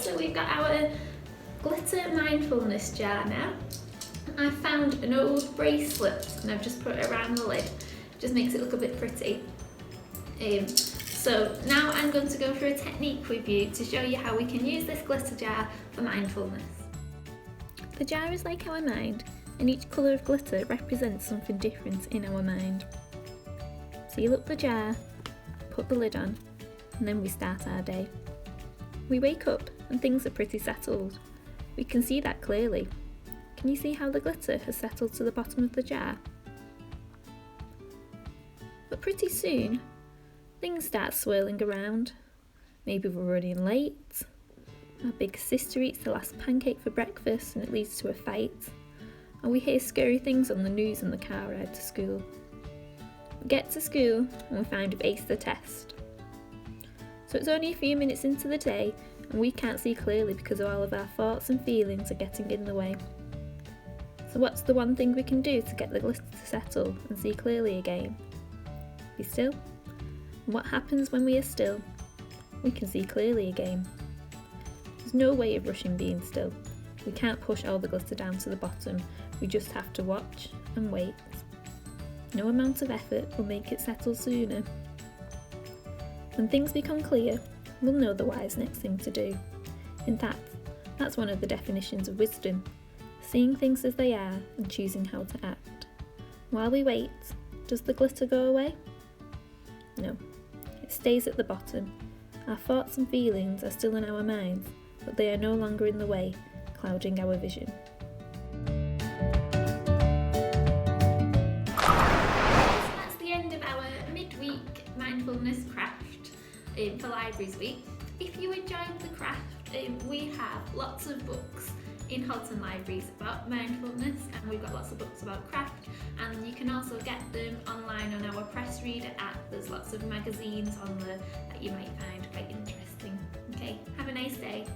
so we've got our glitter mindfulness jar now. I found an old bracelet and I've just put it around the lid. Just makes it look a bit pretty. So now I'm going to go through a technique with you to show you how we can use this glitter jar for mindfulness. The jar is like our mind, and each colour of glitter represents something different in our mind. Seal up the jar, put the lid on, and then we start our day. We wake up and things are pretty settled. We can see that clearly. Can you see how the glitter has settled to the bottom of the jar? But pretty soon, things start swirling around. Maybe we're running late. Our big sister eats the last pancake for breakfast and it leads to a fight. Or we hear scary things on the news on the car ride to school. We get to school and we find we've aced the test. So it's only a few minutes into the day and we can't see clearly because all of our thoughts and feelings are getting in the way. So what's the one thing we can do to get the glitter to settle and see clearly again? Be still. And what happens when we are still? We can see clearly again. There's no way of rushing being still. We can't push all the glitter down to the bottom. We just have to watch and wait. No amount of effort will make it settle sooner. When things become clear, we'll know the wise next thing to do. In fact, that's one of the definitions of wisdom. Seeing things as they are and choosing how to act. While we wait, does the glitter go away? No, it stays at the bottom. Our thoughts and feelings are still in our minds, but they are no longer in the way, clouding our vision. So that's the end of our midweek mindfulness craft for Libraries Week. If you enjoyed the craft, we have lots of books in Halton Libraries about mindfulness, and we've got lots of books about craft, and you can also get them online on our Press Reader app. There's lots of magazines on there that you might find quite interesting. Okay, have a nice day.